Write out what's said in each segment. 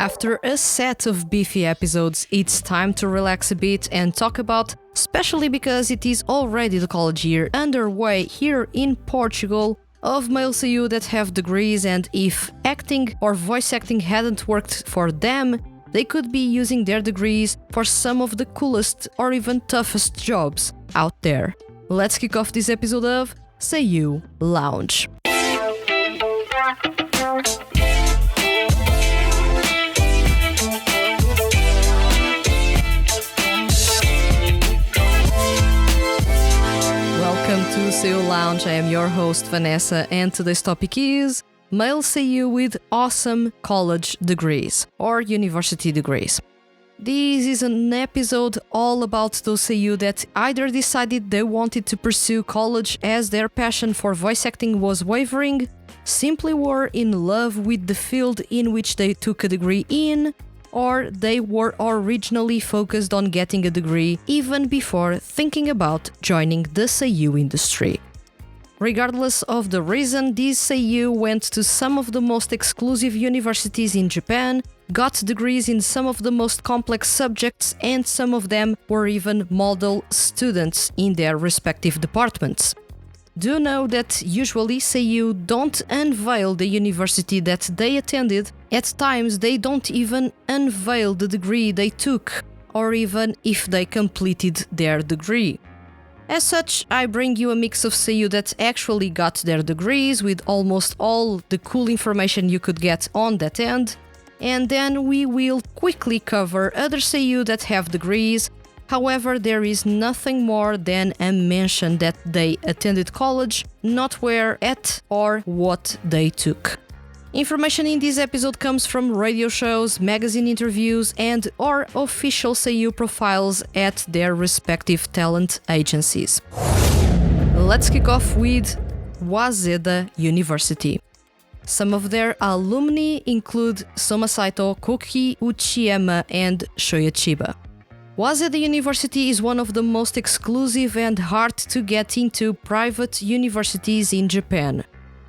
After a set of beefy episodes, it's time to relax a bit and talk about, especially because it is already the college year underway here in Portugal, of male Seiyuu that have degrees, and if acting or voice acting hadn't worked for them, they could be using their degrees for some of the coolest or even toughest jobs out there. Let's kick off this episode of Seiyuu Lounge. Welcome to Seiyuu Lounge. I am your host Vanessa, and today's topic is male Seiyuu with awesome college degrees or university degrees. This is an episode all about those Seiyuu that either decided they wanted to pursue college as their passion for voice acting was wavering, simply were in love with the field in which they took a degree in, or they were originally focused on getting a degree even before thinking about joining the Seiyuu industry. Regardless of the reason, these Seiyuu went to some of the most exclusive universities in Japan, got degrees in some of the most complex subjects, and some of them were even model students in their respective departments. Do know that usually Seiyuu don't unveil the university that they attended. At times they don't even unveil the degree they took, or even if they completed their degree. As such, I bring you a mix of Seiyuu that actually got their degrees with almost all the cool information you could get on that end, and then we will quickly cover other Seiyuu that have degrees. However, there is nothing more than a mention that they attended college, not where at or what they took. Information in this episode comes from radio shows, magazine interviews, and or official Seiyuu profiles at their respective talent agencies. Let's kick off with Waseda University. Some of their alumni include Soma Saito, Kouki, Uchiyama, and Shoya Chiba. Waseda University is one of the most exclusive and hard to get into private universities in Japan.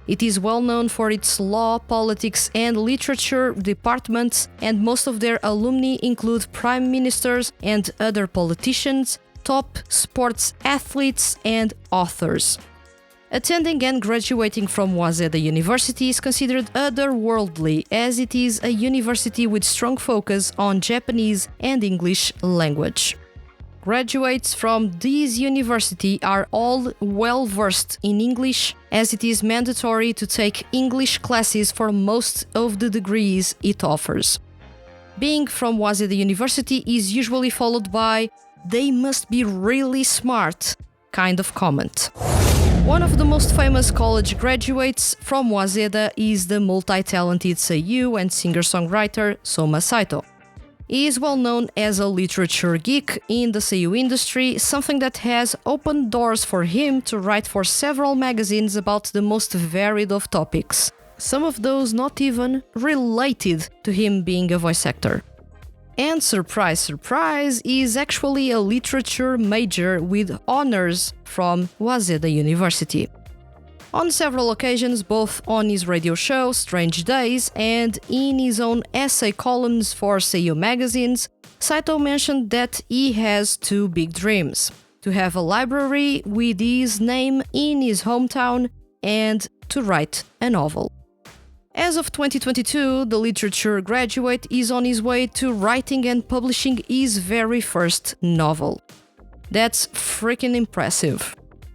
It is well known for its law, politics, and literature departments, and most of their alumni include prime ministers and other politicians, top sports athletes, and authors. Attending and graduating from Waseda University is considered otherworldly, as it is a university with strong focus on Japanese and English language. Graduates from this university are all well versed in English, as it is mandatory to take English classes for most of the degrees it offers. Being from Waseda University is usually followed by "they must be really smart" kind of comment. One of the most famous college graduates from Waseda is the multi-talented Seiyuu and singer-songwriter Soma Saito. He is well known as a literature geek in the Seiyuu industry, something that has opened doors for him to write for several magazines about the most varied of topics, some of those not even related to him being a voice actor. And surprise, surprise, he is actually a literature major with honors from Waseda University. On several occasions, both on his radio show, Strange Days, and in his own essay columns for Seiyuu magazines, Saito mentioned that he has two big dreams: to have a library with his name in his hometown and to write a novel. As of 2022, the literature graduate is on his way to writing and publishing his very first novel. That's freaking impressive.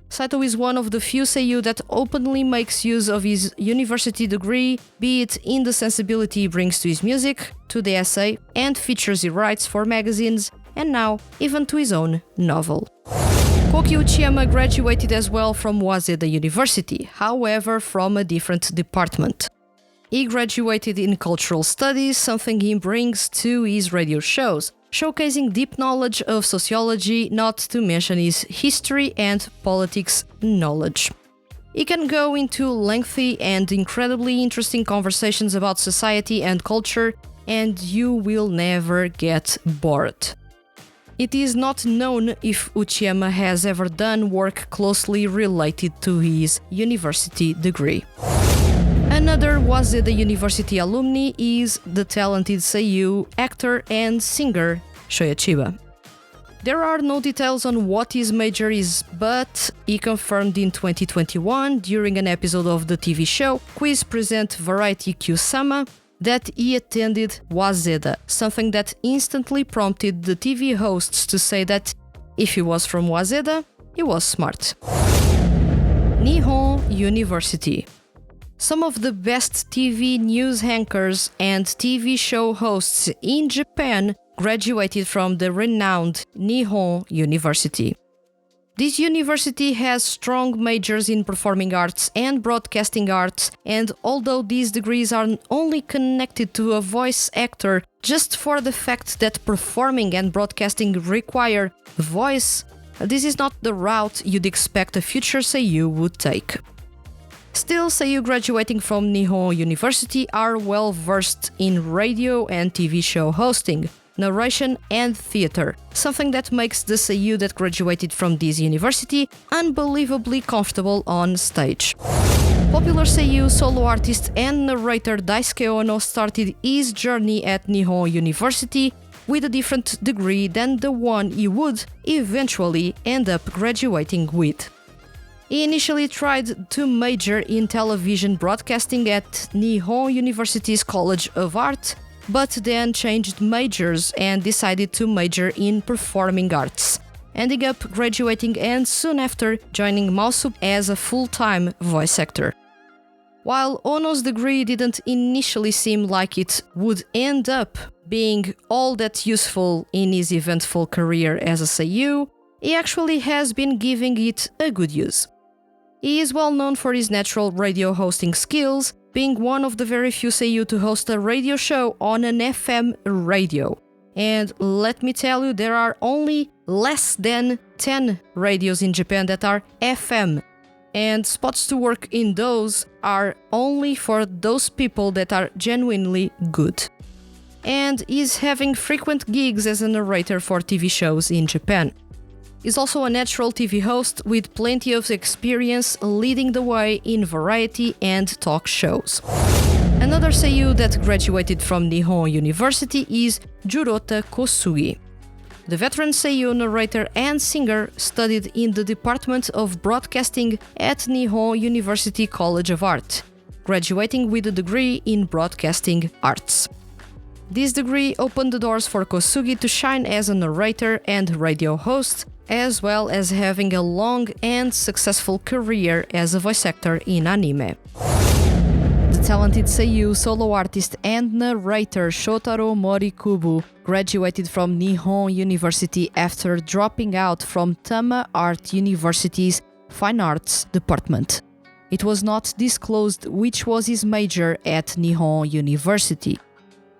Saito is one of the few Seiyuu that openly makes use of his university degree, be it in the sensibility he brings to his music, to the essay and features he writes for magazines, and now even to his own novel. Kouki Uchiyama graduated as well from Waseda University, however from a different department. He graduated in cultural studies, something he brings to his radio shows, showcasing deep knowledge of sociology, not to mention his history and politics knowledge. He can go into lengthy and incredibly interesting conversations about society and culture, and you will never get bored. It is not known if Uchiyama has ever done work closely related to his university degree. Another Waseda University alumni is the talented Seiyuu, actor and singer Shoya Chiba. There are no details on what his major is, but he confirmed in 2021 during an episode of the TV show Quiz Present Variety Q-Sama that he attended Waseda, something that instantly prompted the TV hosts to say that if he was from Waseda, he was smart. Nihon University. Some of the best TV news anchors and TV show hosts in Japan graduated from the renowned Nihon University. This university has strong majors in performing arts and broadcasting arts, and although these degrees are only connected to a voice actor just for the fact that performing and broadcasting require voice, this is not the route you'd expect a future Seiyuu would take. Still, Seiyuu graduating from Nihon University are well versed in radio and TV show hosting, narration and theater, something that makes the Seiyuu that graduated from this university unbelievably comfortable on stage. Popular Seiyuu, solo artist and narrator Daisuke Ono started his journey at Nihon University with a different degree than the one he would eventually end up graduating with. He initially tried to major in television broadcasting at Nihon University's College of Art, but then changed majors and decided to major in performing arts, ending up graduating and soon after joining MAUSUP as a full-time voice actor. While Ono's degree didn't initially seem like it would end up being all that useful in his eventful career as a Seiyuu, he actually has been giving it a good use. He is well known for his natural radio hosting skills, being one of the very few Seiyuu to host a radio show on an FM radio. And let me tell you, there are only less than 10 radios in Japan that are FM. And spots to work in those are only for those people that are genuinely good. And is having frequent gigs as a narrator for TV shows in Japan. He's also a natural TV host with plenty of experience leading the way in variety and talk shows. Another Seiyuu that graduated from Nihon University is Jurota Kosugi. The veteran Seiyuu narrator and singer studied in the Department of Broadcasting at Nihon University College of Art, graduating with a degree in Broadcasting Arts. This degree opened the doors for Kosugi to shine as a narrator and radio host, as well as having a long and successful career as a voice actor in anime. The talented Seiyuu, solo artist and narrator Shotaro Morikubo graduated from Nihon University after dropping out from Tama Art University's Fine Arts Department. It was not disclosed which was his major at Nihon University.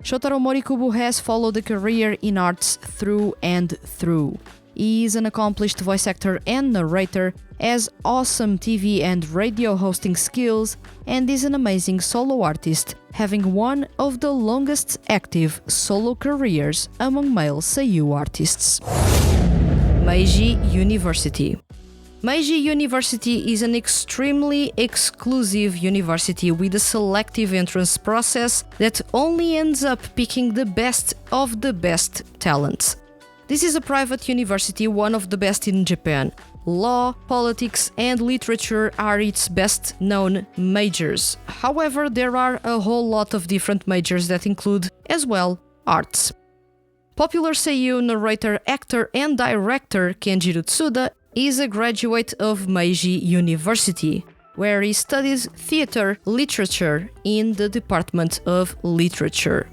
Shotaro Morikubo has followed a career in arts through and through. He is an accomplished voice actor and narrator, has awesome TV and radio hosting skills, and is an amazing solo artist, having one of the longest active solo careers among male Seiyuu artists. MEIJI University. MEIJI University is an extremely exclusive university with a selective entrance process that only ends up picking the best of the best talents. This is a private university, one of the best in Japan. Law, politics, and literature are its best-known majors. However, there are a whole lot of different majors that include, as well, arts. Popular Seiyuu narrator, actor, and director Kenjiro Tsuda is a graduate of MEIJI University, where he studies theater literature in the Department of Literature.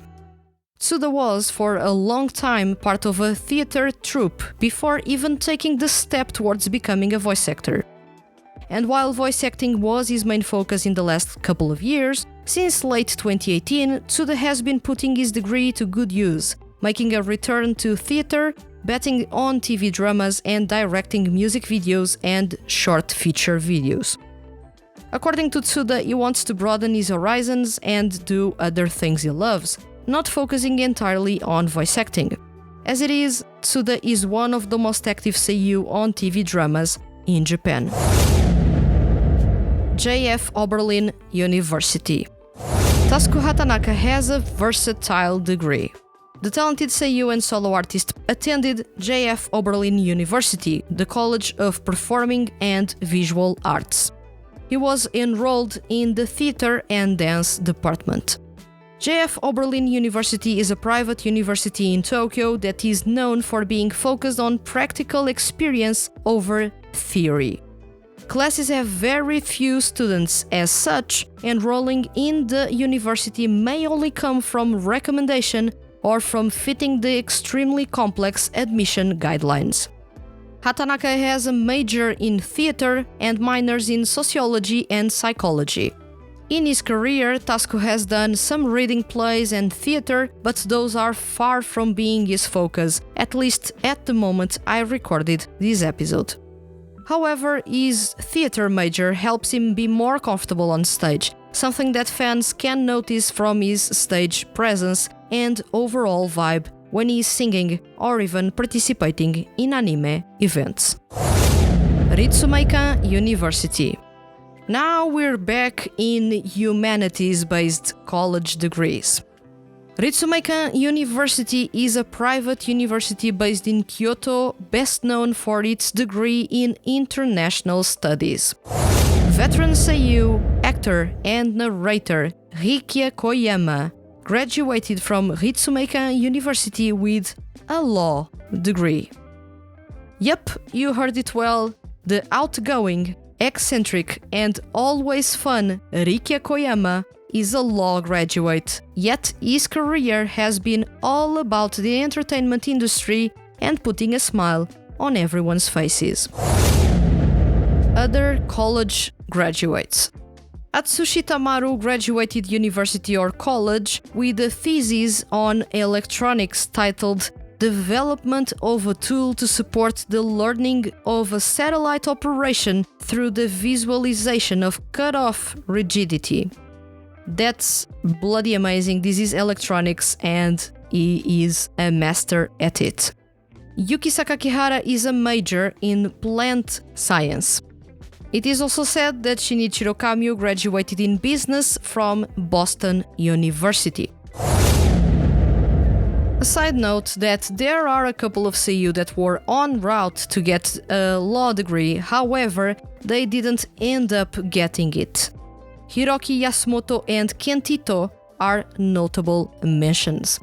Tsuda was, for a long time, part of a theater troupe before even taking the step towards becoming a voice actor. And while voice acting was his main focus in the last couple of years, since late 2018, Tsuda has been putting his degree to good use, making a return to theater, betting on TV dramas and directing music videos and short feature videos. According to Tsuda, he wants to broaden his horizons and do other things he loves, not focusing entirely on voice acting. As it is, Tsuda is one of the most active Seiyuu on TV dramas in Japan. JF Oberlin University. Tasuku Hatanaka has a versatile degree. The talented seiyuu and solo artist attended JF Oberlin University, the College of Performing and Visual Arts. He was enrolled in the Theater and Dance department. JF Oberlin University is a private university in Tokyo that is known for being focused on practical experience over theory. Classes have very few students as such, enrolling in the university may only come from recommendation or from fitting the extremely complex admission guidelines. Hatanaka has a major in theater and minors in sociology and psychology. In his career, Tasuku has done some reading plays and theater, but those are far from being his focus, at least at the moment I recorded this episode. However, his theater major helps him be more comfortable on stage, something that fans can notice from his stage presence and overall vibe when he's singing or even participating in anime events. Ritsumeikan University. Now we're back in humanities-based college degrees. Ritsumeikan University is a private university based in Kyoto, best known for its degree in international studies. Veteran seiyuu, actor and narrator Rikia Koyama graduated from Ritsumeikan University with a law degree. Yep, you heard it well, the outgoing, eccentric and always fun Rikia Koyama is a law graduate, yet his career has been all about the entertainment industry and putting a smile on everyone's faces. Other college graduates. Atsushi Tamaru graduated university or college with a thesis on electronics titled Development of a Tool to Support the Learning of a Satellite Operation Through the Visualization of Cutoff Rigidity. That's bloody amazing. This is electronics and he is a master at it. Yuki Sakakihara is a major in plant science. It is also said that Shinichiro Kamyu graduated in business from Boston University. A side note that there are a couple of seiyuu that were en route to get a law degree, however, they didn't end up getting it. Hiroki Yasumoto and Kentito are notable mentions.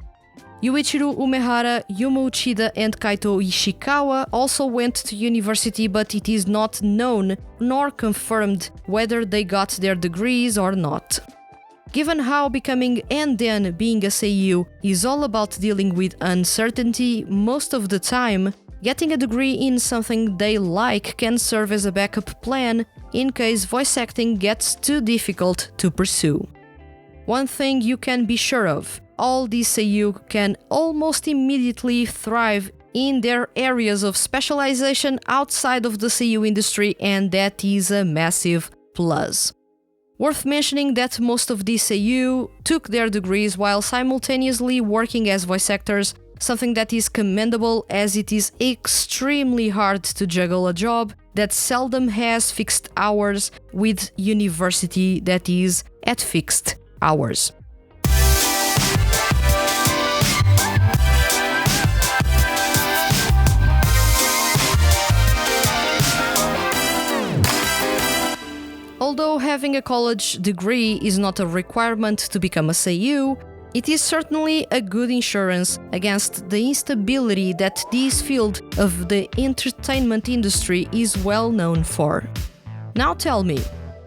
Yuichiro Umehara, Yuma Uchida and Kaito Ishikawa also went to university, but it is not known nor confirmed whether they got their degrees or not. Given how becoming and then being a seiyuu is all about dealing with uncertainty most of the time, getting a degree in something they like can serve as a backup plan in case voice acting gets too difficult to pursue. One thing you can be sure of, all these seiyuu can almost immediately thrive in their areas of specialization outside of the seiyuu industry, and that is a massive plus. Worth mentioning that most of these seiyuu took their degrees while simultaneously working as voice actors, something that is commendable as it is extremely hard to juggle a job that seldom has fixed hours with university that is at fixed hours. Although having a college degree is not a requirement to become a seiyuu, it is certainly a good insurance against the instability that this field of the entertainment industry is well known for. Now tell me,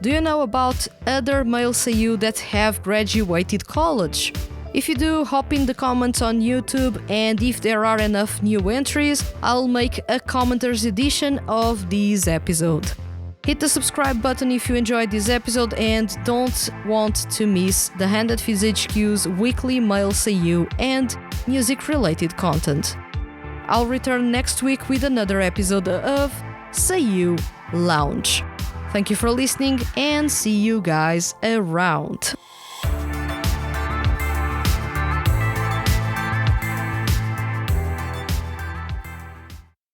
do you know about other male seiyuu that have graduated college? If you do, hop in the comments on YouTube, and if there are enough new entries, I'll make a commenters edition of this episode. Hit the subscribe button if you enjoyed this episode and don't want to miss the THTFHQ's weekly male seiyuu and music-related content. I'll return next week with another episode of Seiyuu Lounge. Thank you for listening and see you guys around.